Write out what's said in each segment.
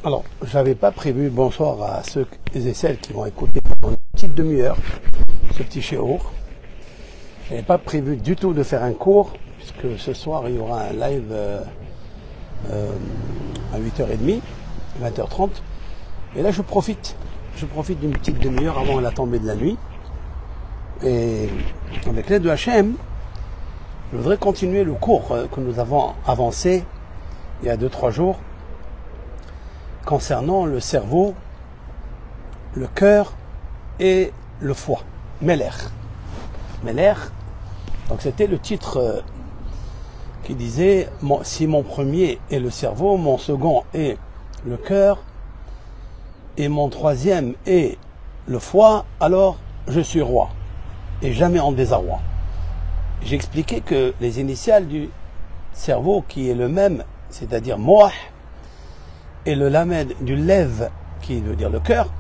Alors, j'avais pas prévu, bonsoir à ceux et celles qui vont écouter pendant une petite demi-heure ce petit shiur. Je n'avais pas prévu du tout de faire un cours, puisque ce soir il y aura un live à 8h30, 20h30. Et là je profite d'une petite demi-heure avant la tombée de la nuit. Et avec l'aide de Hachem, je voudrais continuer le cours que nous avons avancé il y a 2-3 jours concernant le cerveau, le cœur et le foie. Meler. Donc c'était le titre qui disait si mon premier est le cerveau, mon second est le cœur et mon troisième est le foie, alors je suis roi et jamais en désarroi. J'ai expliqué que les initiales du cerveau qui est le même, c'est-à-dire Moah, et le lamed du lev qui veut dire le cœur,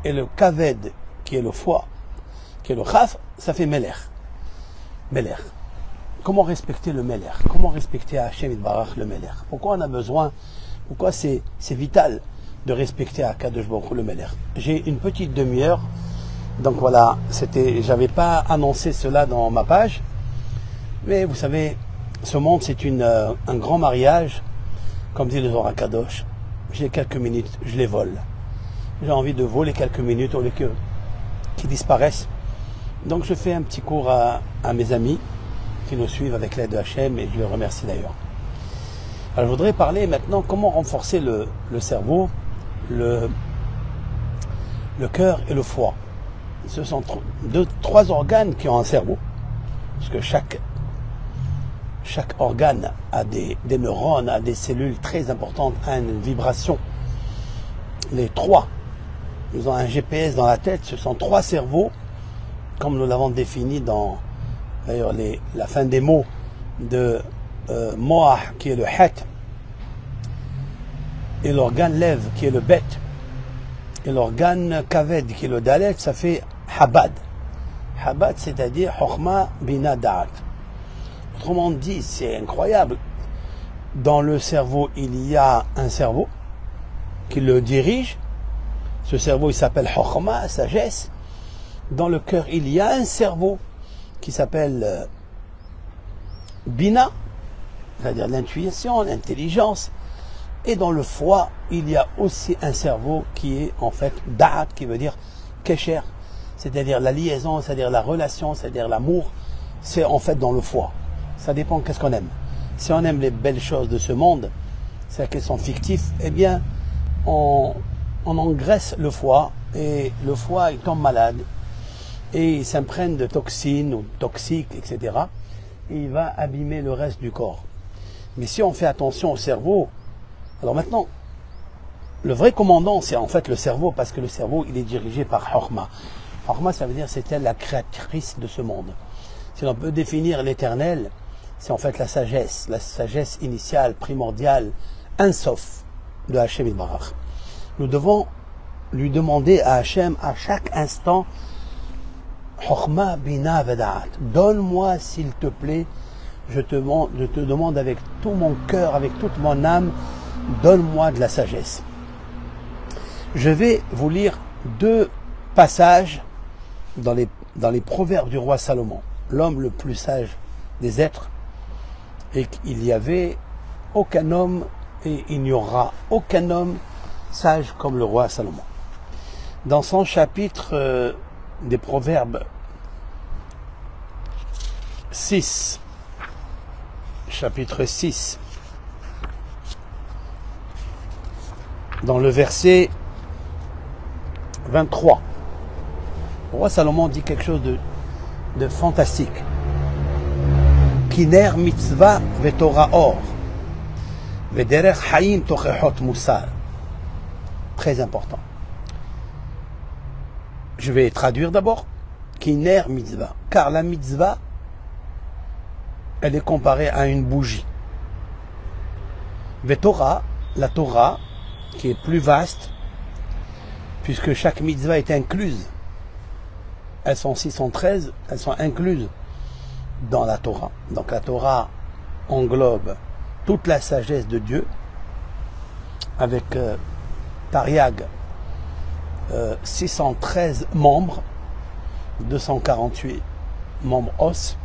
et le kaved qui est le foie, qui est le khaf, ça fait Meler. Comment respecter le Meler? Comment respecter Hachem Yitbarach le Meler? Pourquoi on a besoin, pourquoi c'est vital de respecter Akadosh Baruch Hu le Meler? J'ai une petite demi-heure, donc voilà, j'avais pas annoncé cela dans ma page, mais vous savez, ce monde c'est un grand mariage, comme dit le Zohar Kadosh. J'ai quelques minutes, je les vole. J'ai envie de voler quelques minutes au lieu qu'ils disparaissent. Donc je fais un petit cours à mes amis qui nous suivent avec l'aide de Hachem et je les remercie d'ailleurs. Alors je voudrais parler maintenant comment renforcer le cerveau, le cœur et le foie. Ce sont trois organes qui ont un cerveau, parce que chaque organe a des neurones, a des cellules très importantes, a une vibration. Les trois, ils ont un GPS dans la tête, ce sont trois cerveaux, comme nous l'avons défini dans d'ailleurs la fin des mots de Moah qui est le Het, et l'organe Lev qui est le Bet, et l'organe Kaved qui est le Dalet, ça fait Habad. Habad, c'est-à-dire Chokhma Bina Da'at. Autrement dit, c'est incroyable. Dans le cerveau, il y a un cerveau qui le dirige. Ce cerveau, il s'appelle Chokhma, sagesse. Dans le cœur, il y a un cerveau qui s'appelle Bina, c'est-à-dire l'intuition, l'intelligence. Et dans le foie, il y a aussi un cerveau qui est en fait Da'at, qui veut dire Kesher, c'est-à-dire la liaison, c'est-à-dire la relation, c'est-à-dire l'amour. C'est en fait dans le foie. Ça dépend qu'est-ce qu'on aime. Si on aime les belles choses de ce monde, c'est-à-dire qu'elles sont fictives, eh bien, on engraisse le foie et le foie il tombe malade et il s'imprègne de toxines ou toxiques, etc. Et il va abîmer le reste du corps. Mais si on fait attention au cerveau, alors maintenant, le vrai commandant, c'est en fait le cerveau, parce que le cerveau, il est dirigé par Chokhma. Chokhma, ça veut dire c'est elle la créatrice de ce monde. Si l'on peut définir l'éternel, c'est en fait la sagesse initiale, primordiale, Insof de Hachem Yitbarach. Nous devons lui demander à Hachem à chaque instant, Chokhma Bina Veda'at, donne-moi s'il te plaît, je te demande avec tout mon cœur, avec toute mon âme, donne-moi de la sagesse. Je vais vous lire 2 passages dans les proverbes du roi Salomon, l'homme le plus sage des êtres, et qu'il n'y avait aucun homme et il n'y aura aucun homme sage comme le roi Salomon. Dans son chapitre des proverbes 6, chapitre 6, dans le verset 23, le roi Salomon dit quelque chose de fantastique. Kiner mitzvah ve'torah or ve'derech hayim tochechot musar. Très important. Je vais traduire d'abord. Kiner mitzvah. Car la mitzvah, elle est comparée à une bougie. Ve'torah, la Torah, qui est plus vaste, puisque chaque mitzvah est incluse. Elles sont 613, elles sont incluses dans la Torah. Donc la Torah englobe toute la sagesse de Dieu avec Tariag, 613 membres, 248 membres os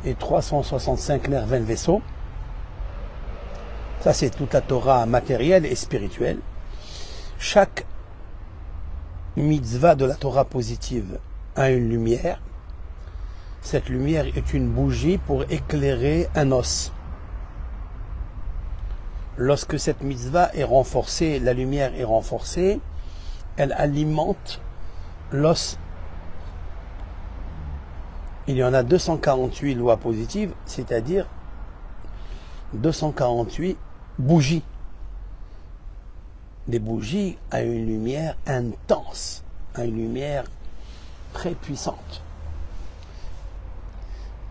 et 365 nerfs et vaisseaux. Ça, c'est toute la Torah matérielle et spirituelle. Chaque mitzvah de la Torah positive a une lumière. Cette lumière est une bougie pour éclairer un os. Lorsque cette mitzvah est renforcée, la lumière est renforcée, elle alimente l'os. Il y en a 248 lois positives, c'est-à-dire 248 bougies. Des bougies à une lumière intense, à une lumière très puissante.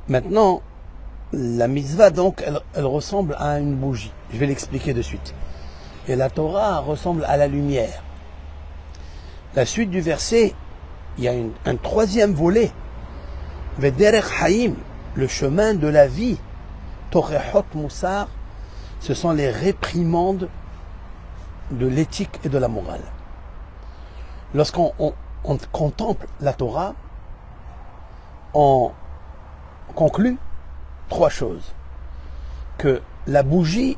Maintenant, la mitzvah, donc, elle ressemble à une bougie. Je vais l'expliquer de suite. Et la Torah ressemble à la lumière. La suite du verset, il y a un troisième volet. Vederech Haïm, le chemin de la vie. Torehot Moussar, ce sont les réprimandes de l'éthique et de la morale. Lorsqu'on contemple la Torah, on conclut trois choses. Que la bougie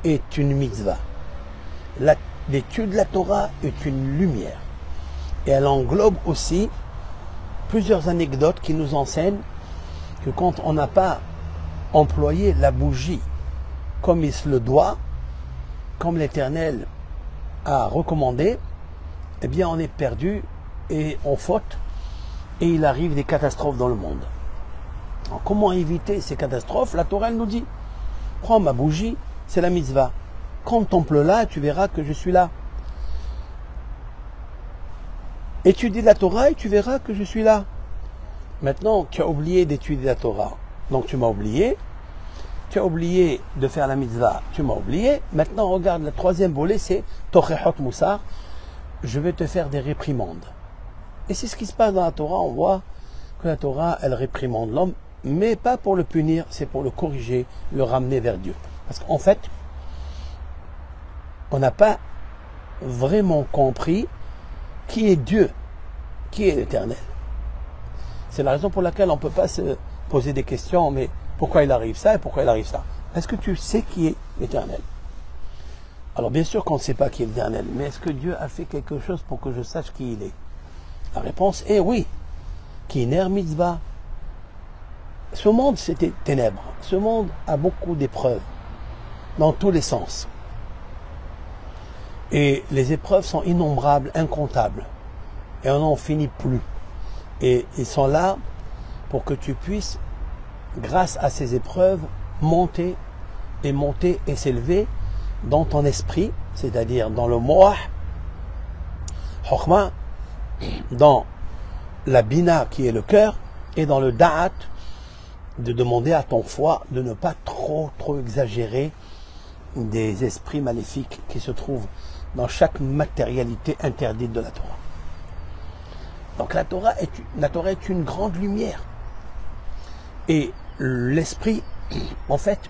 est une mitzvah. L'étude de la Torah est une lumière. Et elle englobe aussi plusieurs anecdotes qui nous enseignent que quand on n'a pas employé la bougie comme il se le doit, comme l'Éternel a recommandé, eh bien on est perdu et on faute et il arrive des catastrophes dans le monde. Alors, comment éviter ces catastrophes? La Torah elle nous dit, prends ma bougie, c'est la mitzvah. Contemple-la, tu verras que je suis là. Étudie la Torah et tu verras que je suis là. Maintenant, tu as oublié d'étudier la Torah. Donc tu m'as oublié. Tu as oublié de faire la mitzvah. Tu m'as oublié. Maintenant, regarde, le troisième volet, c'est Torehot Moussar. Je vais te faire des réprimandes. Et c'est ce qui se passe dans la Torah. On voit que la Torah, elle réprimande l'homme, mais pas pour le punir, c'est pour le corriger, le ramener vers Dieu. Parce qu'en fait, on n'a pas vraiment compris qui est Dieu, qui est l'Éternel. C'est la raison pour laquelle on ne peut pas se poser des questions, mais pourquoi il arrive ça et pourquoi il arrive ça? Est-ce que tu sais qui est l'Éternel? Alors bien sûr qu'on ne sait pas qui est l'Éternel, mais est-ce que Dieu a fait quelque chose pour que je sache qui il est? La réponse est oui. Qui ner mitzvah. Ce monde, c'était ténèbres. Ce monde a beaucoup d'épreuves, dans tous les sens. Et les épreuves sont innombrables, incomptables. Et on n'en finit plus. Et ils sont là pour que tu puisses, grâce à ces épreuves, monter et s'élever dans ton esprit, c'est-à-dire dans le moah, chokhmah, dans la bina qui est le cœur, et dans le da'at, de demander à ton foie de ne pas trop exagérer des esprits maléfiques qui se trouvent dans chaque matérialité interdite de la Torah. Donc la Torah est une grande lumière. Et l'esprit, en fait,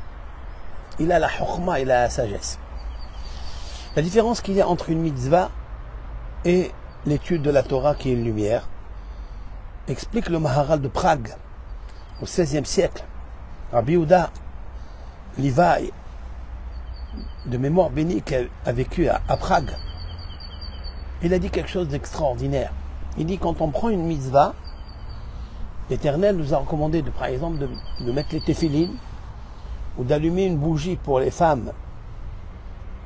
il a la chokhmah, il a la sagesse. La différence qu'il y a entre une mitzvah et l'étude de la Torah qui est une lumière, explique le Maharal de Prague, au XVIe siècle. Rabbi Yehuda Levi, de mémoire bénie, qui a vécu à Prague, il a dit quelque chose d'extraordinaire. Il dit, quand on prend une mitzvah, l'Éternel nous a recommandé, par exemple, de mettre les téphilines ou d'allumer une bougie pour les femmes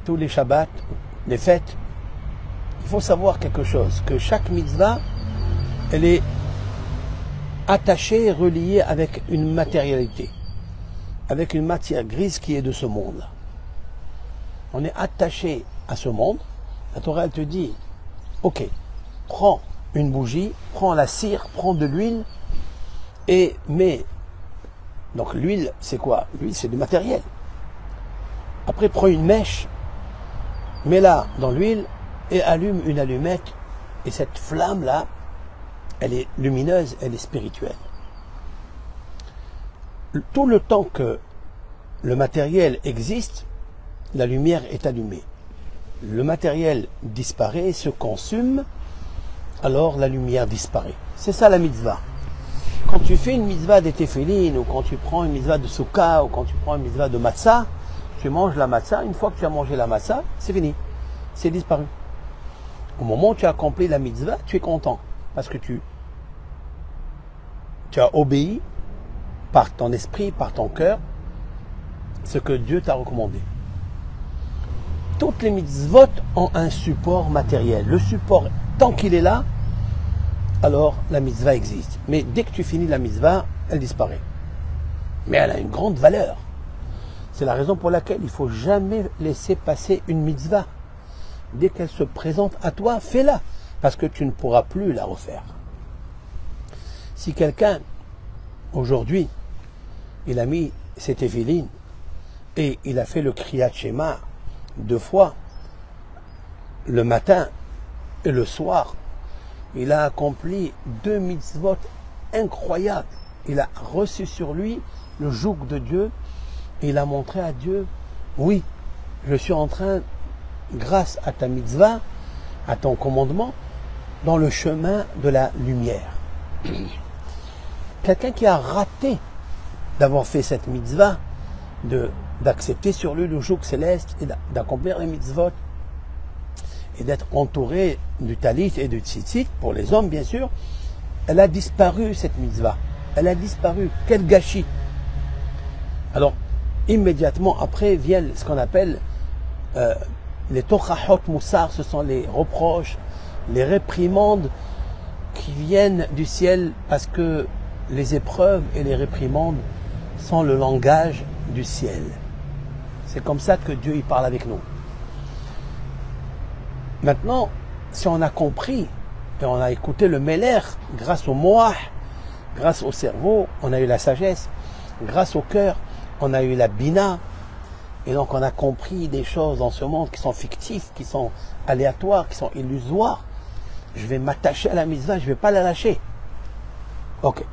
tous les Shabbats, les fêtes. Il faut savoir quelque chose, que chaque mitzvah, elle est attachée, reliée avec une matérialité, avec une matière grise qui est de ce monde. On est attaché à ce monde. La Torah, elle te dit, ok, prends une bougie, prends la cire, prends de l'huile et mets. Donc l'huile, c'est quoi? L'huile, c'est du matériel. Après, prends une mèche, mets-la dans l'huile et allume une allumette. Et cette flamme-là, elle est lumineuse, elle est spirituelle. Tout le temps que le matériel existe, la lumière est allumée. le matériel disparaît, se consume, alors la lumière disparaît. C'est ça la mitzvah. Quand tu fais une mitzvah des téfilines, ou quand tu prends une mitzvah de soukha, ou quand tu prends une mitzvah de matzah, tu manges la matzah, une fois que tu as mangé la matzah, c'est fini, c'est disparu. Au moment où tu as accompli la mitzvah, tu es content, parce que tu as obéi par ton esprit, par ton cœur, ce que Dieu t'a recommandé. Toutes les mitzvot ont un support matériel. Le support, tant qu'il est là, alors la mitzvah existe. Mais dès que tu finis la mitzvah, elle disparaît. Mais elle a une grande valeur. C'est la raison pour laquelle il ne faut jamais laisser passer une mitzvah. Dès qu'elle se présente à toi, fais-la, parce que tu ne pourras plus la refaire. Si quelqu'un, aujourd'hui, il a mis ses téfilines et il a fait le Kriyat Shema 2 fois, le matin et le soir, il a accompli 2 mitzvot incroyables. Il a reçu sur lui le joug de Dieu et il a montré à Dieu, oui, je suis en train, grâce à ta mitzvah, à ton commandement, dans le chemin de la lumière. Quelqu'un qui a raté d'avoir fait cette mitzvah, d'accepter sur lui le joug céleste et d'accomplir les mitzvot et d'être entouré du talit et du tzitzit, pour les hommes bien sûr, elle a disparu cette mitzvah. Elle a disparu. Quel gâchis. Alors, immédiatement après viennent ce qu'on appelle les tochachot moussar, ce sont les reproches, les réprimandes qui viennent du ciel parce que les épreuves et les réprimandes sont le langage du ciel. C'est comme ça que Dieu il parle avec nous. Maintenant, si on a compris et on a écouté le Meler grâce au Moah, grâce au cerveau, on a eu la sagesse, grâce au cœur, on a eu la Bina, et donc on a compris des choses dans ce monde qui sont fictifs, qui sont aléatoires, qui sont illusoires. Je vais m'attacher à la mitzvah, je ne vais pas la lâcher. Ok.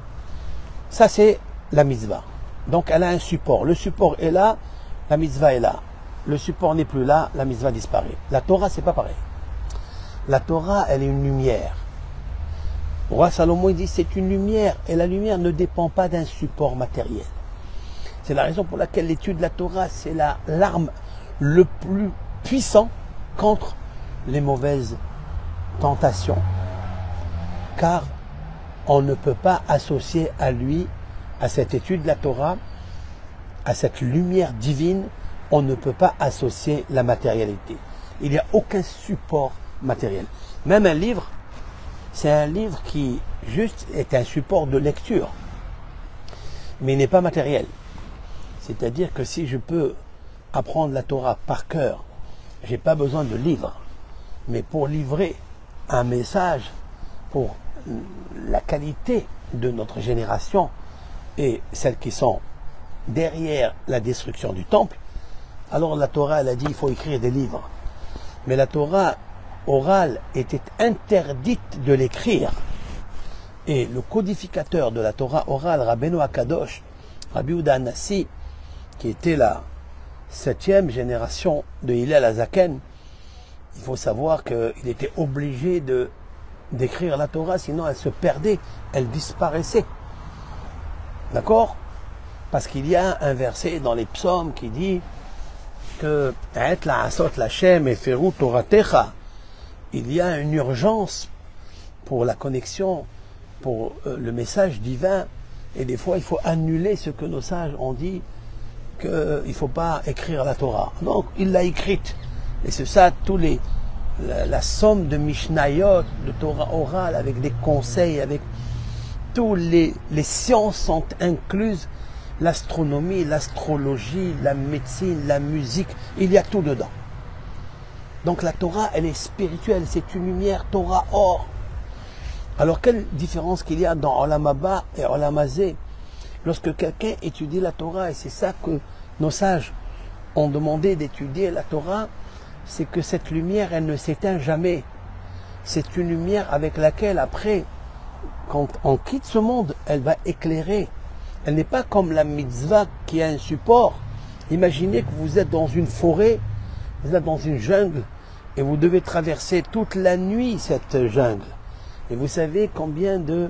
Ça c'est la mitzvah. Donc elle a un support. Le support est là, la mitzvah est là. Le support n'est plus là, la mitzvah disparaît. La Torah, c'est pas pareil. La Torah, elle est une lumière. Le roi Salomon, il dit, c'est une lumière. Et la lumière ne dépend pas d'un support matériel. C'est la raison pour laquelle l'étude de la Torah, c'est l'arme le plus puissant contre les mauvaises tentations. Car on ne peut pas associer à lui, à cette étude de la Torah, à cette lumière divine, on ne peut pas associer la matérialité. Il n'y a aucun support matériel. Même un livre, c'est un livre qui juste est un support de lecture, mais il n'est pas matériel. C'est-à-dire que si je peux apprendre la Torah par cœur, j'ai pas besoin de livre. Mais pour livrer un message pour la qualité de notre génération et celles qui sont derrière la destruction du temple, alors la Torah, elle a dit il faut écrire des livres. Mais la Torah orale était interdite de l'écrire. Et le codificateur de la Torah orale, Rabbeinu Akadosh, Rabbi Yehuda Hanassi, qui était la 7e génération de Hillel Hazaken, il faut savoir qu'il était obligé d'écrire la Torah, sinon elle se perdait, elle disparaissait. D'accord? Parce qu'il y a un verset dans les psaumes qui dit que il y a une urgence pour la connexion, pour le message divin, et des fois il faut annuler ce que nos sages ont dit, qu'il ne faut pas écrire la Torah. Donc il l'a écrite, et c'est ça la somme de Mishnayot, de Torah orale, avec des conseils, avec tous les sciences sont incluses, l'astronomie, l'astrologie, la médecine, la musique, il y a tout dedans. Donc la Torah, elle est spirituelle, c'est une lumière Torah or. Alors quelle différence qu'il y a dans Olam Haba et Olam Hazé? Lorsque quelqu'un étudie la Torah, et c'est ça que nos sages ont demandé d'étudier la Torah, c'est que cette lumière, elle ne s'éteint jamais. C'est une lumière avec laquelle après, quand on quitte ce monde, elle va éclairer. Elle n'est pas comme la mitzvah qui a un support. Imaginez que vous êtes dans une forêt, vous êtes dans une jungle, Et vous devez traverser toute la nuit cette jungle. Et vous savez combien de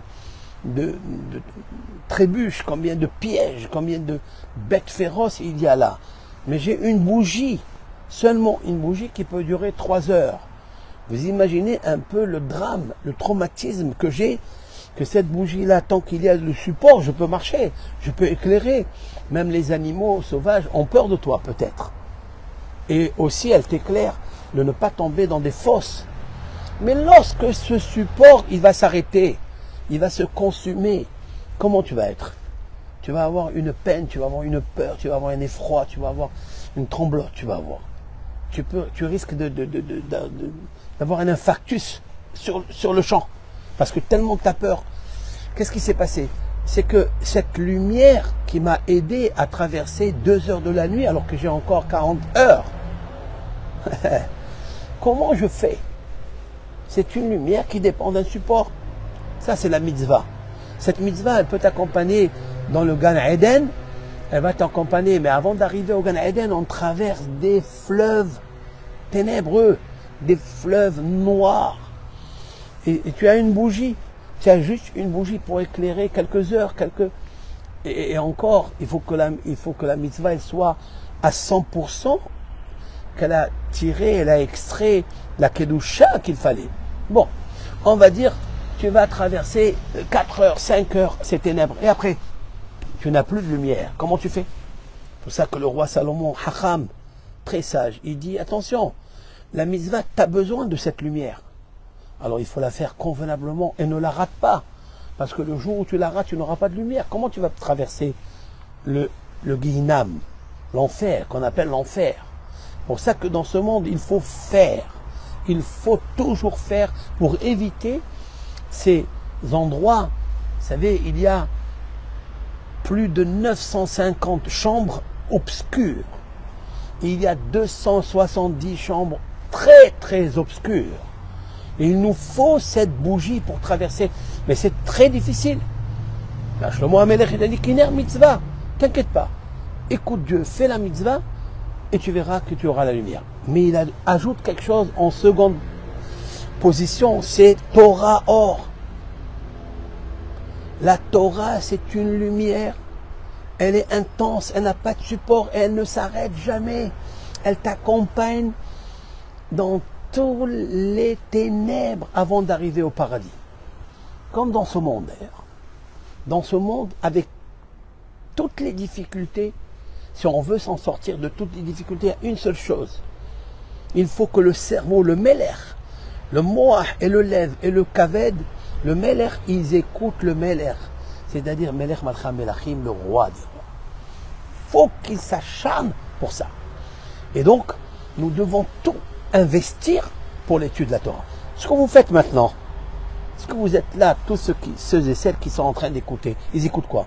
trébuches, combien de pièges, combien de bêtes féroces il y a là. Mais j'ai une bougie, seulement une bougie qui peut durer 3 heures. Vous imaginez un peu le drame, le traumatisme que j'ai, que cette bougie-là, tant qu'il y a le support, je peux marcher, je peux éclairer. Même les animaux sauvages ont peur de toi peut-être. Et aussi, elle t'éclaire de ne pas tomber dans des fosses. Mais lorsque ce support, il va s'arrêter, il va se consumer, comment tu vas être? Tu vas avoir une peine, tu vas avoir une peur, tu vas avoir un effroi, tu vas avoir une tremblote, tu vas avoir. Tu risques d'avoir un infarctus sur le champ, parce que tellement tu as peur. Qu'est-ce qui s'est passé? C'est que cette lumière qui m'a aidé à traverser 2 heures de la nuit, alors que j'ai encore 40 heures, comment je fais? C'est une lumière qui dépend d'un support. Ça, c'est la mitzvah. Cette mitzvah, elle peut t'accompagner dans le Gan Eden. Elle va t'accompagner, mais avant d'arriver au Gan Eden, on traverse des fleuves ténébreux, des fleuves noirs. Et tu as une bougie. Tu as juste une bougie pour éclairer quelques heures, et encore, il faut que la mitzvah elle soit à 100%, qu'elle a tiré, elle a extrait la kedusha qu'il fallait. Bon, on va dire, tu vas traverser 4 heures, 5 heures, ces ténèbres. Et après, tu n'as plus de lumière. Comment tu fais? C'est pour ça que le roi Salomon, Hacham, très sage, il dit, attention, la mitzvah, tu as besoin de cette lumière. Alors il faut la faire convenablement et ne la rate pas. Parce que le jour où tu la rates, tu n'auras pas de lumière. Comment tu vas traverser le Guihinam, l'enfer, qu'on appelle l'enfer? C'est pour ça que dans ce monde, il faut faire. Il faut toujours faire pour éviter ces endroits. Vous savez, il y a plus de 950 chambres obscures. Et il y a 270 chambres très très obscures. Et il nous faut cette bougie pour traverser. Mais c'est très difficile. Shlomo HaMelech, il a dit Kiner mitzvah. T'inquiète pas. Écoute Dieu, fais la mitzvah et tu verras que tu auras la lumière. Mais il ajoute quelque chose en seconde position, c'est Torah or. La Torah, c'est une lumière. Elle est intense, elle n'a pas de support, et elle ne s'arrête jamais. Elle t'accompagne dans tous les ténèbres avant d'arriver au paradis. Comme dans ce monde d'ailleurs. Dans ce monde, avec toutes les difficultés, si on veut s'en sortir de toutes les difficultés, il y a une seule chose. Il faut que le cerveau, le melech, le moah et le lev et le kaved, le melech, ils écoutent le melech. C'est-à-dire melech malcha melachim, le roi des rois. Il faut qu'ils s'acharnent pour ça. Et donc, nous devons tout investir pour l'étude de la Torah. Ce que vous faites maintenant, ce que vous êtes là, tous ceux et celles qui sont en train d'écouter, ils écoutent quoi?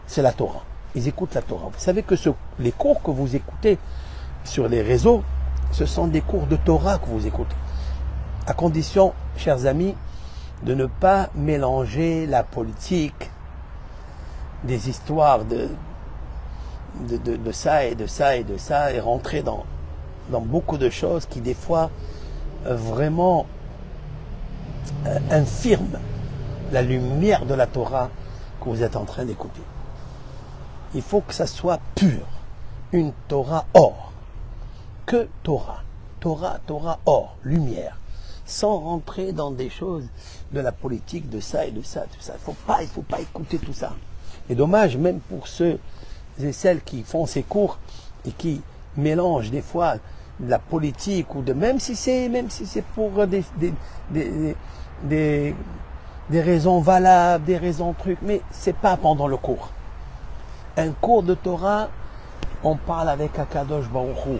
C'est la Torah. Ils écoutent la Torah. Vous savez que les cours que vous écoutez sur les réseaux, ce sont des cours de Torah que vous écoutez. À condition, chers amis, de ne pas mélanger la politique, des histoires de ça et de ça et de ça, et rentrer dans beaucoup de choses qui des fois vraiment infirment la lumière de la Torah que vous êtes en train d'écouter. Il faut que ça soit pur, une Torah or, que Torah, Torah or, lumière, sans rentrer dans des choses de la politique, de ça et de ça, tout ça. Il faut pas écouter tout ça. Et dommage même pour ceux et celles qui font ces cours et qui mélangent des fois de la politique ou même si c'est pour des raisons valables, des raisons trucs, mais c'est pas pendant le cours. Un cours de Torah, on parle avec Akadosh Baruch Hu.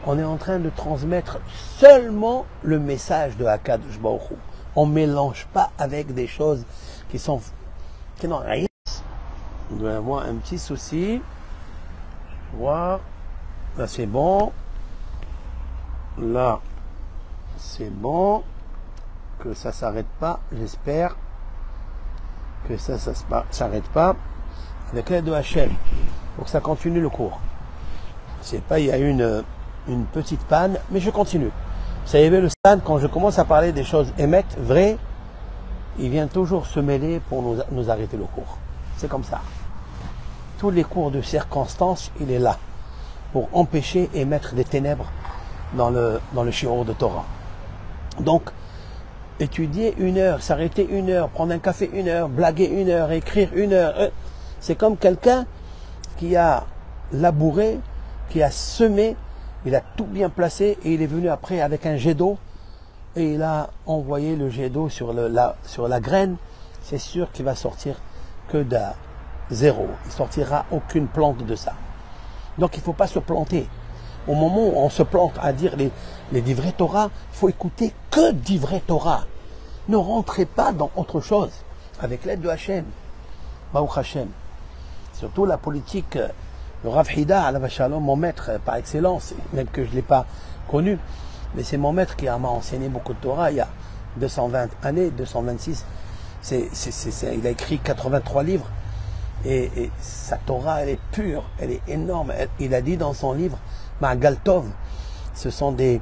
On est en train de transmettre seulement le message de Akadosh Baruch Hu. On ne mélange pas avec des choses qui n'ont rien. Il doit y avoir un petit souci. Voir. Là c'est bon. Là c'est bon. Que ça s'arrête pas. J'espère que ça s'arrête pas. Avec l'aide de Hachem. Pour que ça continue le cours. C'est pas, il y a une petite panne, mais je continue. Vous savez, le stade, quand je commence à parler des choses émettes, vraies, il vient toujours se mêler pour nous arrêter le cours. C'est comme ça. Tous les cours de circonstances, il est là pour empêcher et mettre des ténèbres dans le shiur de Torah. Donc, étudier 1 heure, s'arrêter 1 heure, prendre un café 1 heure, blaguer 1 heure, écrire 1 heure, c'est comme quelqu'un qui a labouré, qui a semé, il a tout bien placé et il est venu après avec un jet d'eau et il a envoyé le jet d'eau sur la graine. C'est sûr qu'il va sortir que de zéro. Il ne sortira aucune plante de ça. Donc il ne faut pas se planter. Au moment où on se plante à dire les divrei Torah, il faut écouter que divrei Torah. Ne rentrez pas dans autre chose. Avec l'aide de Hachem. Baruch Hashem. Surtout la politique, le Rav Hida, alav shalom, mon maître par excellence, même que je ne l'ai pas connu, mais c'est mon maître qui m'a enseigné beaucoup de Torah il y a 220 années, 226. Il a écrit 83 livres et sa Torah, elle est pure, elle est énorme. Il a dit dans son livre, Ma'agal Tov, ce sont des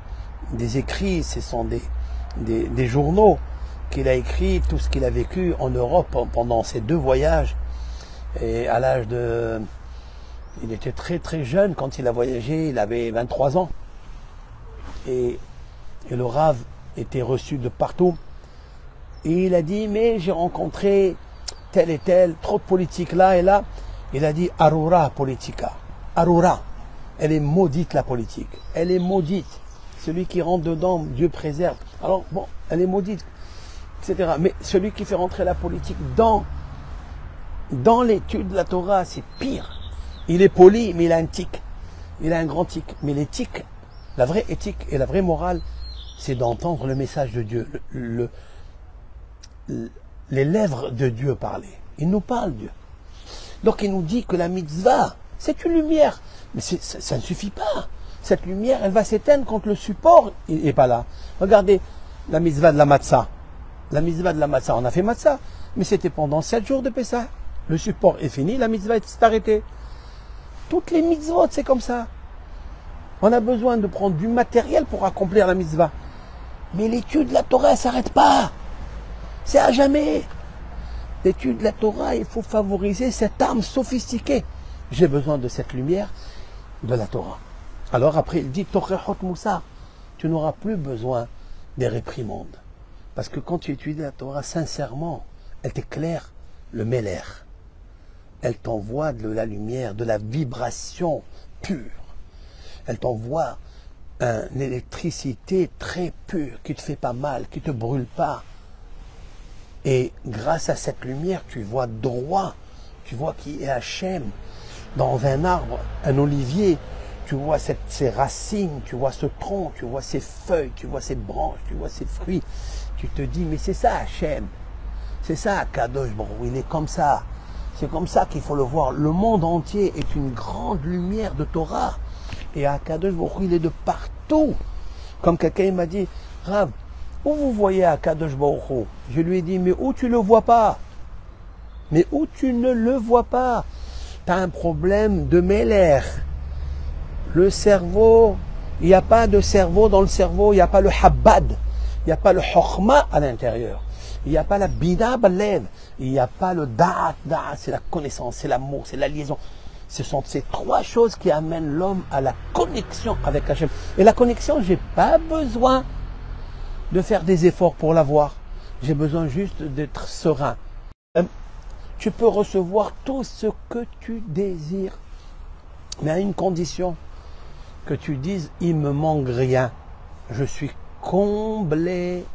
écrits, ce sont des journaux qu'il a écrits, tout ce qu'il a vécu en Europe pendant ses 2 voyages. Et à l'âge de... Il était très très jeune quand il a voyagé, il avait 23 ans. Et le Rav était reçu de partout. Et il a dit, mais j'ai rencontré tel et tel, trop de politique là et là. Il a dit, Arura politica. Arura. Elle est maudite la politique. Elle est maudite. Celui qui rentre dedans, Dieu préserve. Alors bon, elle est maudite, etc. Mais celui qui fait rentrer la politique dans l'étude de la Torah, c'est pire. Il est poli, mais il a un tic. Il a un grand tic. Mais l'éthique, la vraie éthique et la vraie morale, c'est d'entendre le message de Dieu, les lèvres de Dieu parler. Il nous parle, Dieu. Donc il nous dit que la mitzvah, c'est une lumière. Mais ça ne suffit pas. Cette lumière, elle va s'éteindre quand le support n'est pas là. Regardez la mitzvah de la matzah. La mitzvah de la matzah, on a fait matzah, mais c'était pendant 7 jours de Pessah. Le support est fini, la mitzvah est arrêtée. Toutes les mitzvot, c'est comme ça. On a besoin de prendre du matériel pour accomplir la mitzvah. Mais l'étude de la Torah, elle ne s'arrête pas. C'est à jamais. L'étude de la Torah, il faut favoriser cette arme sophistiquée. J'ai besoin de cette lumière de la Torah. Alors après, il dit, Torehot Moussa, tu n'auras plus besoin des réprimandes. Parce que quand tu étudies la Torah, sincèrement, elle t'éclaire le Meler. Elle t'envoie de la lumière, de la vibration pure. Elle t'envoie une électricité très pure, qui ne te fait pas mal, qui ne te brûle pas. Et grâce à cette lumière, tu vois droit, tu vois qui est Hachem. Dans un arbre, un olivier, tu vois ses racines, tu vois ce tronc, tu vois ses feuilles, tu vois ses branches, tu vois ses fruits. Tu te dis, mais c'est ça Hachem. C'est ça Kadosh Baruch Hu, il est comme ça. C'est comme ça qu'il faut le voir. Le monde entier est une grande lumière de Torah. Et Akadosh Baruch Hu, il est de partout. Comme quelqu'un m'a dit, Rav, où vous voyez Akadosh Baruch Hu? Je lui ai dit, mais où tu ne le vois pas? Mais où tu ne le vois pas? Tu as un problème de Meler. Le cerveau, il n'y a pas de cerveau dans le cerveau, il n'y a pas le Habad, il n'y a pas le Chokhma à l'intérieur. Il n'y a pas la bina balev, il n'y a pas le da'at, c'est la connaissance, c'est l'amour, c'est la liaison. Ce sont ces 3 choses qui amènent l'homme à la connexion avec Hachem. Et la connexion, je n'ai pas besoin de faire des efforts pour l'avoir. J'ai besoin juste d'être serein. Tu peux recevoir tout ce que tu désires, mais à une condition, que tu dises, il ne me manque rien, je suis comblé.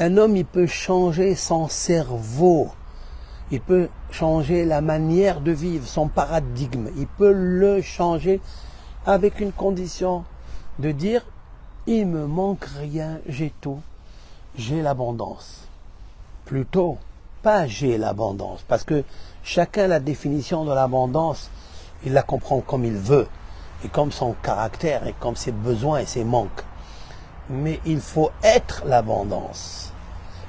Un homme, il peut changer son cerveau, il peut changer la manière de vivre, son paradigme, il peut le changer avec une condition de dire, il me manque rien, j'ai tout, j'ai l'abondance. Plutôt, pas j'ai l'abondance, parce que chacun a la définition de l'abondance, il la comprend comme il veut, et comme son caractère, et comme ses besoins et ses manques. Mais il faut être l'abondance.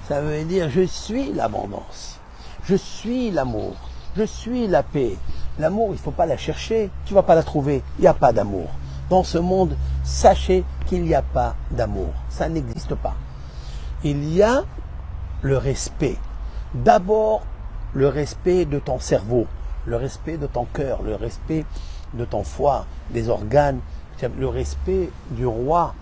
Ça veut dire, je suis l'abondance. Je suis l'amour. Je suis la paix. L'amour, il ne faut pas la chercher. Tu ne vas pas la trouver. Il n'y a pas d'amour. Dans ce monde, sachez qu'il n'y a pas d'amour. Ça n'existe pas. Il y a le respect. D'abord, le respect de ton cerveau, le respect de ton cœur, le respect de ton foie, des organes, le respect du roi,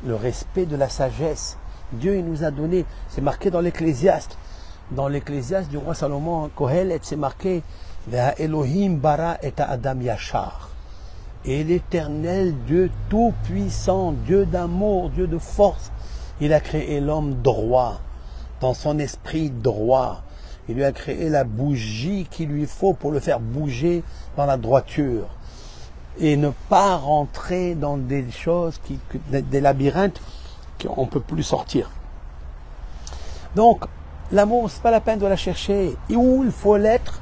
le respect de la sagesse. Dieu il nous a donné, c'est marqué dans l'Ecclésiaste. Dans l'Ecclésiaste du roi Salomon, Kohelet, c'est marqué Elohim bara et Adam yachar. Et l'Éternel, Dieu tout-puissant, Dieu d'amour, Dieu de force, il a créé l'homme droit, dans son esprit droit. Il lui a créé la bougie qu'il lui faut pour le faire bouger dans la droiture. Et ne pas rentrer dans des choses, des labyrinthes qu'on ne peut plus sortir. Donc, l'amour, ce n'est pas la peine de la chercher. Et où il faut l'être,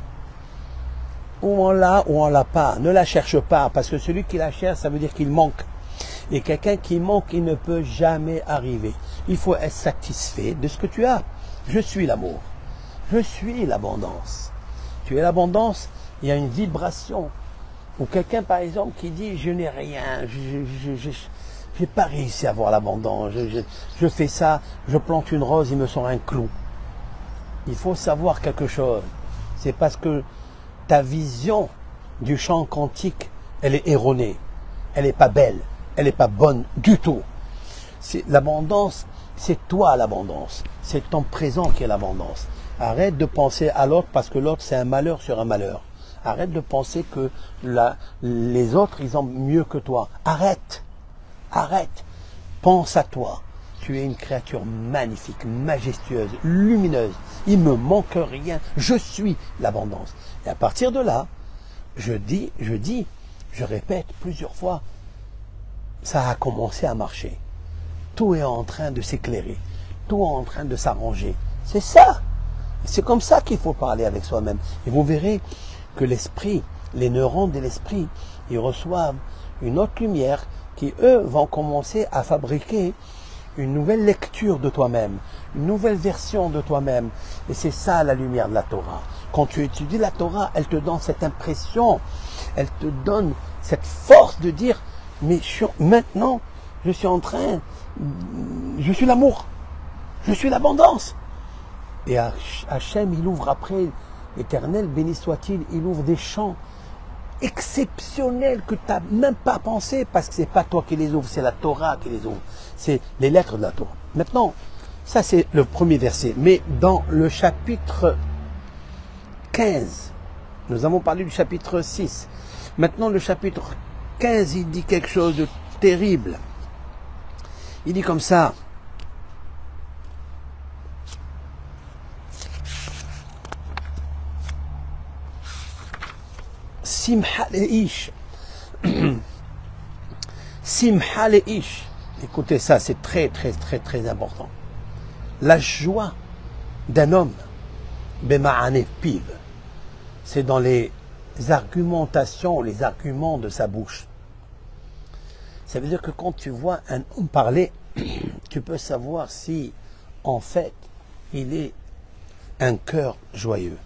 ou on l'a ou on l'a pas. Ne la cherche pas, parce que celui qui la cherche, ça veut dire qu'il manque. Et quelqu'un qui manque, il ne peut jamais arriver. Il faut être satisfait de ce que tu as. Je suis l'amour. Je suis l'abondance. Tu es l'abondance, il y a une vibration. Ou quelqu'un, par exemple, qui dit « je n'ai rien, je n'ai pas réussi à avoir l'abondance, je fais ça, je plante une rose, il me sort un clou. » Il faut savoir quelque chose. C'est parce que ta vision du champ quantique, elle est erronée. Elle n'est pas belle, elle n'est pas bonne du tout. L'abondance, c'est toi l'abondance. C'est ton présent qui est l'abondance. Arrête de penser à l'autre parce que l'autre, c'est un malheur sur un malheur. Arrête de penser que les autres, ils ont mieux que toi. Arrête. Arrête. Pense à toi. Tu es une créature magnifique, majestueuse, lumineuse. Il ne me manque rien. Je suis l'abondance. Et à partir de là, je répète plusieurs fois, ça a commencé à marcher. Tout est en train de s'éclairer. Tout est en train de s'arranger. C'est ça. C'est comme ça qu'il faut parler avec soi-même. Et vous verrez que l'esprit, les neurones de l'esprit, ils reçoivent une autre lumière qui, eux, vont commencer à fabriquer une nouvelle lecture de toi-même, une nouvelle version de toi-même. Et c'est ça la lumière de la Torah. Quand tu étudies la Torah, elle te donne cette impression, elle te donne cette force de dire, mais maintenant, je suis en train, je suis l'amour, je suis l'abondance. Et Hachem, il ouvre après, l'Éternel, béni soit-il, il ouvre des champs exceptionnels que tu n'as même pas pensé, parce que ce n'est pas toi qui les ouvres, c'est la Torah qui les ouvre. C'est les lettres de la Torah. Maintenant, ça c'est le premier verset. Mais dans le chapitre 15, nous avons parlé du chapitre 6. Maintenant, le chapitre 15, il dit quelque chose de terrible. Il dit comme ça. Simha leish. Simha leish. Écoutez ça, c'est très important. La joie d'un homme, bema'ane piv, c'est dans les argumentations, les arguments de sa bouche. Ça veut dire que quand tu vois un homme parler, tu peux savoir si, en fait, il est un cœur joyeux.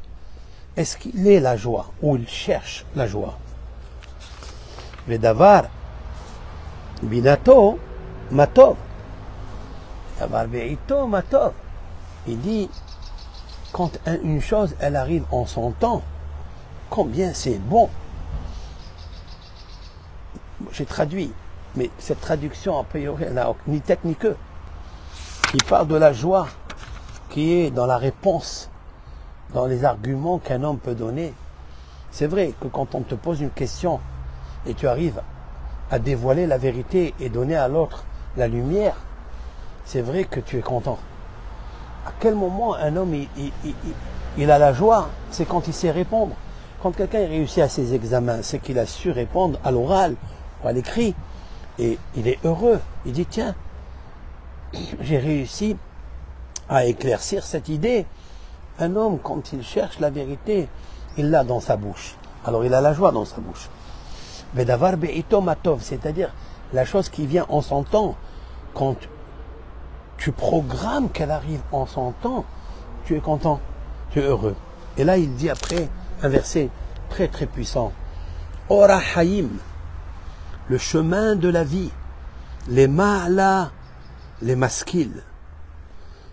Est-ce qu'il est la joie ou il cherche la joie? Vedavar binato matov. Davar beito matov. Il dit, quand une chose, elle arrive en son temps, combien c'est bon. J'ai traduit, mais cette traduction, a priori, elle n'a ni tête ni queue. Il parle de la joie qui est dans la réponse, dans les arguments qu'un homme peut donner. C'est vrai que quand on te pose une question et tu arrives à dévoiler la vérité et donner à l'autre la lumière, c'est vrai que tu es content. À quel moment un homme il a la joie? C'est quand il sait répondre. Quand quelqu'un réussit à ses examens, c'est qu'il a su répondre à l'oral ou à l'écrit. Et il est heureux. Il dit, tiens, j'ai réussi à éclaircir cette idée. Un homme, quand il cherche la vérité, il l'a dans sa bouche. Alors il a la joie dans sa bouche. Vedavar be'ito matov, c'est-à-dire la chose qui vient en son temps. Quand tu programmes qu'elle arrive en son temps, tu es content, tu es heureux. Et là, il dit après un verset très puissant. Ora Haïm, le chemin de la vie. Les ma'la, les maskil.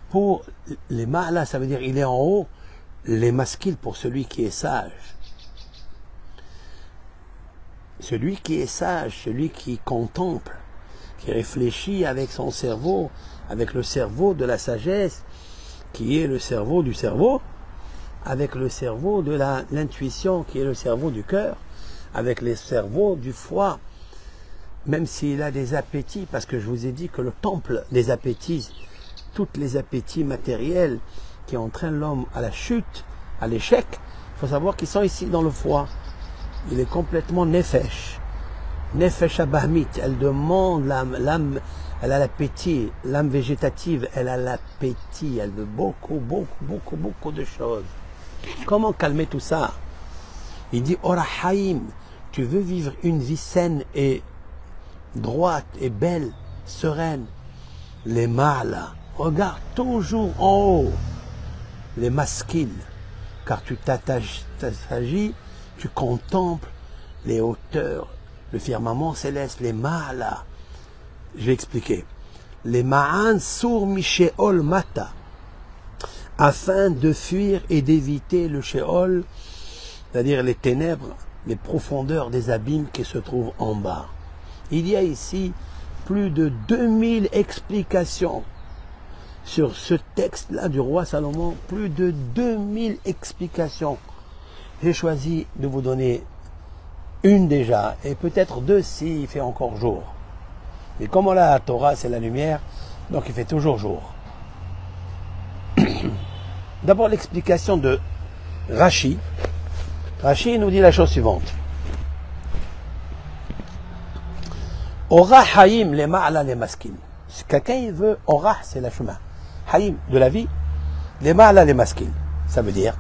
Pour les ma'la, ça veut dire il est en haut. Les maskil pour celui qui est sage. Celui qui est sage, celui qui contemple, qui réfléchit avec son cerveau, avec le cerveau de la sagesse, qui est le cerveau du cerveau, avec le cerveau de l'intuition, qui est le cerveau du cœur, avec le cerveau du foie, même s'il a des appétits, parce que je vous ai dit que le temple des appétits, tous les appétits matériels qui entraînent l'homme à la chute, à l'échec, il faut savoir qu'ils sont ici dans le foie. Il est complètement nefesh. Nefesh abahmit, elle demande l'âme, elle a l'appétit, l'âme végétative, elle a l'appétit, elle veut beaucoup de choses. Comment calmer tout ça? Il dit, Orahaim, tu veux vivre une vie saine et droite et belle, sereine. Les mâles, regarde toujours en haut. Les masquils, car tu t'agis, tu contemples les hauteurs, le firmament céleste, les mâles. Je vais expliquer. Les ma'an sur mi-sheol mata, afin de fuir et d'éviter le sheol, c'est-à-dire les ténèbres, les profondeurs des abîmes qui se trouvent en bas. Il y a ici plus de 2000 explications sur ce texte-là du roi Salomon, plus de 2000 explications. J'ai choisi de vous donner une déjà, et peut-être deux s'il fait encore jour. Et comme on a la Torah, c'est la lumière, donc il fait toujours jour. D'abord l'explication de Rashi. Rashi nous dit la chose suivante. Ora haïm les ma'ala les maskin. Si quelqu'un veut, ora c'est le chemin. Haïm de la vie, les ma'ala les maskin. Ça veut dire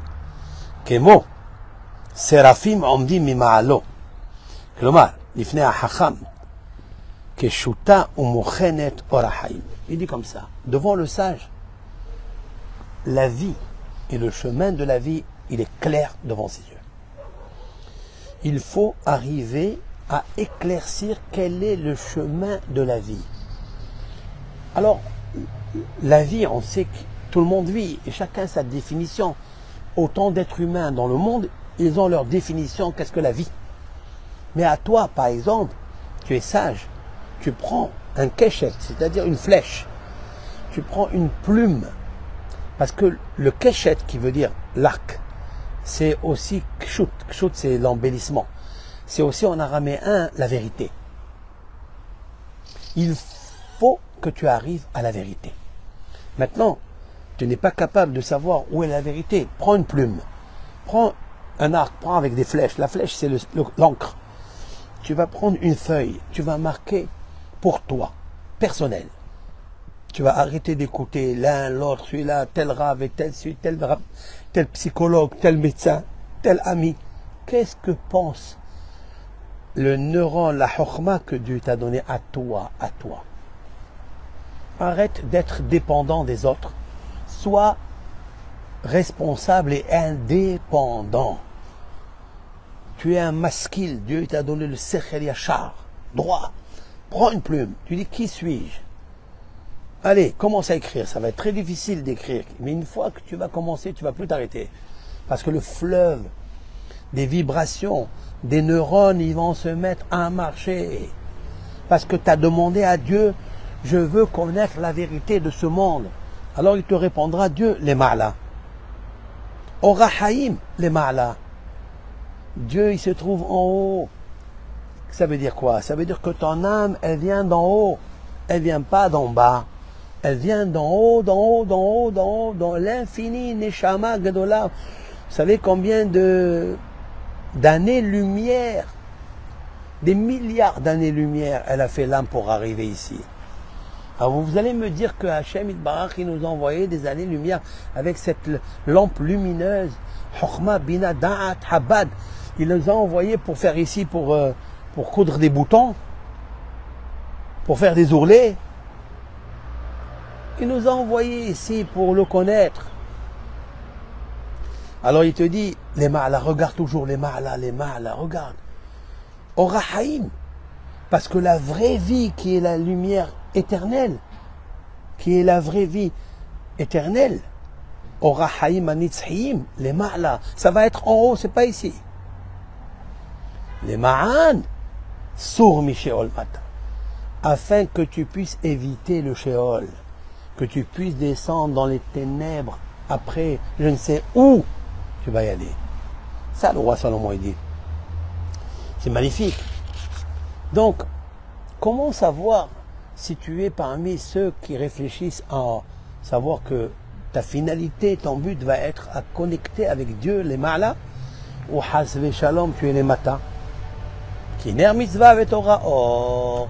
que mo, sérafim omdim mi ma'alo. כלומר, לפני החכם, כשותא ומוכנת אור החיים. Il dit comme ça, devant le sage, la vie et le chemin de la vie, il est clair devant ses yeux. Il faut arriver à éclaircir quel est le chemin de la vie. Alors, la vie, on sait que tout le monde vit, et chacun sa définition. Autant d'êtres humains dans le monde, ils ont leur définition, qu'est-ce que la vie. Mais à toi, par exemple, tu es sage, tu prends un keshet, c'est-à-dire une flèche, tu prends une plume, parce que le keshet, qui veut dire l'arc, c'est aussi kshut, kshut c'est l'embellissement, c'est aussi en araméen la vérité. Il faut que tu arrives à la vérité. Maintenant, tu n'es pas capable de savoir où est la vérité, prends une plume, prends un arc, prends avec des flèches, la flèche c'est l'encre. Tu vas prendre une feuille, tu vas marquer pour toi, personnel. Tu vas arrêter d'écouter l'un, l'autre, celui-là, tel rave, tel psychologue, tel médecin, tel ami. Qu'est-ce que pense le neurone, la chokhma que Dieu t'a donné à toi, à toi? Arrête d'être dépendant des autres. Sois responsable et indépendant. Tu es un maskil, Dieu t'a donné le sechel yachar, droit. Prends une plume, tu dis qui suis-je? Allez, commence à écrire, ça va être très difficile d'écrire, mais une fois que tu vas commencer, tu ne vas plus t'arrêter. Parce que le fleuve des vibrations, des neurones, ils vont se mettre à marcher. Parce que tu as demandé à Dieu, je veux connaître la vérité de ce monde. Alors il te répondra, Dieu, les ma'la. Orahaim, les ma'la. Dieu, il se trouve en haut. Ça veut dire quoi? Ça veut dire que ton âme, elle vient d'en haut. Elle ne vient pas d'en bas. Elle vient d'en haut, d'en haut, d'en haut, d'en haut, dans l'infini, Neshama Gadola. Vous savez combien d'années-lumière, des milliards d'années-lumière, elle a fait l'âme pour arriver ici. Alors vous allez me dire que Hachem Itbarach, il nous a envoyé des années-lumière avec cette lampe lumineuse, Chokhma, Bina, Da'at, Habad. Il nous a envoyé pour faire ici, pour coudre des boutons, pour faire des ourlets. Il nous a envoyé ici pour le connaître. Alors il te dit, les ma'ala, regarde toujours les ma'ala, regarde. Orahaim. Parce que la vraie vie qui est la lumière éternelle, qui est la vraie vie éternelle, Ora Haïm Anitzhim, les Ma'la, ça va être en haut, c'est pas ici. Les Ma'an, Sour mi Sheol Mata, afin que tu puisses éviter le Sheol, que tu puisses descendre dans les ténèbres, après, je ne sais où tu vas y aller. Ça, le roi Salomon, il dit. C'est magnifique. Donc, comment savoir si tu es parmi ceux qui réfléchissent à savoir que ta finalité, ton but va être à connecter avec Dieu, les Ma'la, ou Hasve Shalom, tu es les matins. Qui ner mitzvah avec Torah. Oh,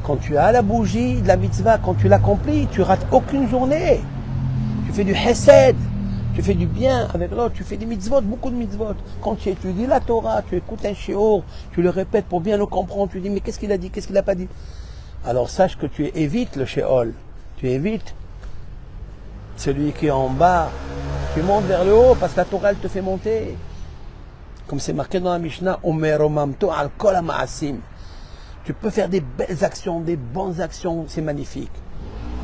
quand tu as la bougie de la mitzvah, quand tu l'accomplis, tu rates aucune journée. Tu fais du hesed, tu fais du bien avec l'autre, tu fais des mitzvot, beaucoup de mitzvot. Quand tu étudies la Torah, tu écoutes un shiur, tu le répètes pour bien le comprendre, tu dis mais qu'est-ce qu'il a dit, qu'est-ce qu'il n'a pas dit. Alors sache que tu évites le Sheol, tu évites celui qui est en bas, tu montes vers le haut parce que la Torah elle te fait monter. Comme c'est marqué dans la Mishnah, Omeromamto al kol ma'asim. Tu peux faire des belles actions, des bonnes actions, c'est magnifique.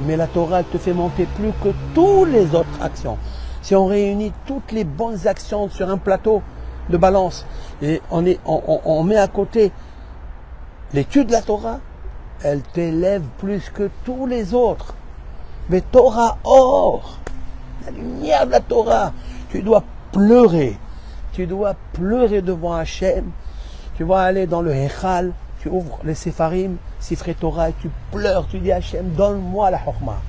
Mais la Torah elle te fait monter plus que toutes les autres actions. Si on réunit toutes les bonnes actions sur un plateau de balance et on met à côté l'étude de la Torah, elle t'élève plus que tous les autres. Mais Torah or, la lumière de la Torah, tu dois pleurer. Tu dois pleurer devant Hachem. Tu vas aller dans le Hechal, tu ouvres les Sepharim, Sifrei Torah, et tu pleures, tu dis Hachem, donne-moi la Chokhmah.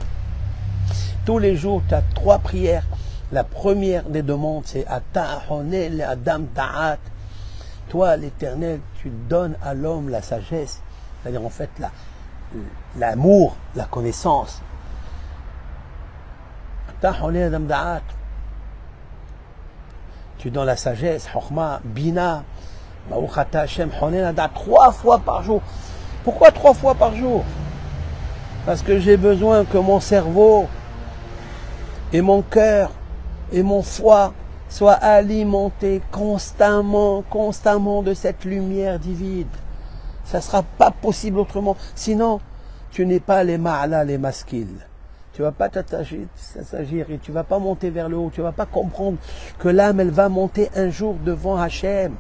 Tous les jours, tu as 3 prières. La première des demandes, c'est Ata Honel Adam Ta'at. Toi, l'Éternel, tu donnes à l'homme la sagesse, c'est-à-dire en fait l'amour, la connaissance. Tu donnes la sagesse, Chokhmah, Bina, 3 fois par jour. Pourquoi 3 fois par jour? Parce que j'ai besoin que mon cerveau et mon cœur et mon foie soient alimentés constamment de cette lumière divine. Ça ne sera pas possible autrement. Sinon, tu n'es pas les ma'ala, les maskil. Tu ne vas pas s'agir et tu ne vas pas monter vers le haut. Tu ne vas pas comprendre que l'âme, elle va monter un jour devant Hachem.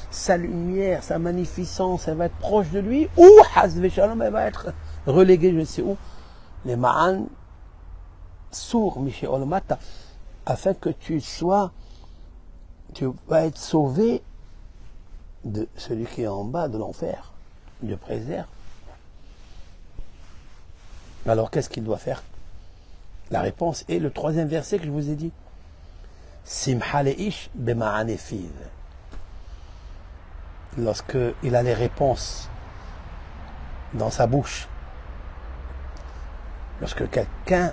Sa lumière, sa magnificence, elle va être proche de lui. Ou, Hazve Shalom, elle va être reléguée, je ne sais où. Les ma'an, sourds, Mishéol Mata, afin que tu vas être sauvé de celui qui est en bas de l'enfer. Dieu préserve. Alors, qu'est-ce qu'il doit faire? La réponse est le 3e verset que je vous ai dit. Simha leish bema'anefiv. Lorsqu'il a les réponses dans sa bouche, lorsque quelqu'un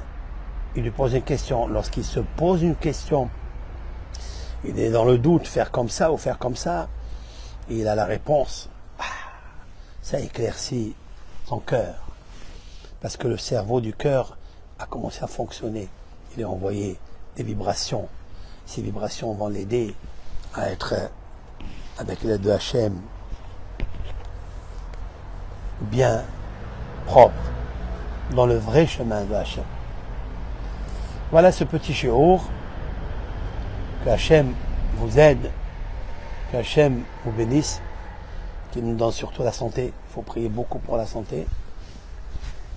il lui pose une question, lorsqu'il se pose une question, il est dans le doute, faire comme ça ou faire comme ça, et il a la réponse. Ça éclaircit son cœur. Parce que le cerveau du cœur a commencé à fonctionner. Il est envoyé des vibrations. Ces vibrations vont l'aider à être, avec l'aide de Hachem, bien propre, dans le vrai chemin de Hachem. Voilà ce petit shiur. Que Hachem vous aide, que Hachem vous bénisse, qu'il nous donne surtout la santé. Il faut prier beaucoup pour la santé.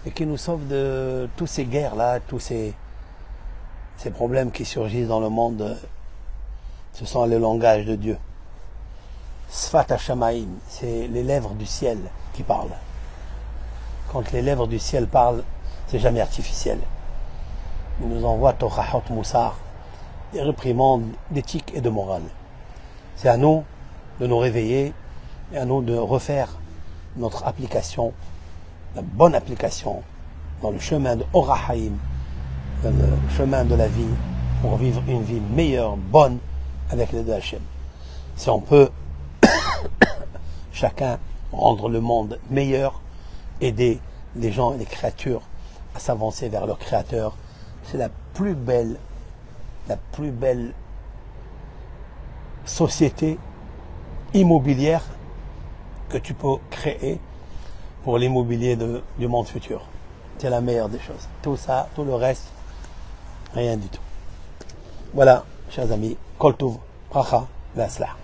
Et qu'il nous sauve de toutes ces guerres-là, tous ces problèmes qui surgissent dans le monde. Ce sont les langages de Dieu. Sfat Hashamaim, c'est les lèvres du ciel qui parlent. Quand les lèvres du ciel parlent, c'est jamais artificiel. Il nous envoie Torahot Moussar, des réprimandes d'éthique et de morale. C'est à nous de nous réveiller et à nous de refaire notre application, la bonne application dans le chemin de Orahaim, dans le chemin de la vie, pour vivre une vie meilleure, bonne, avec l'aide de Hachem. Si on peut, chacun, rendre le monde meilleur, aider les gens et les créatures à s'avancer vers leur Créateur, c'est la plus belle société immobilière que tu peux créer pour l'immobilier du monde futur. C'est la meilleure des choses. Tout ça, tout le reste, rien du tout. Voilà, chers amis, Kol Tov, Bracha, V'Aslah.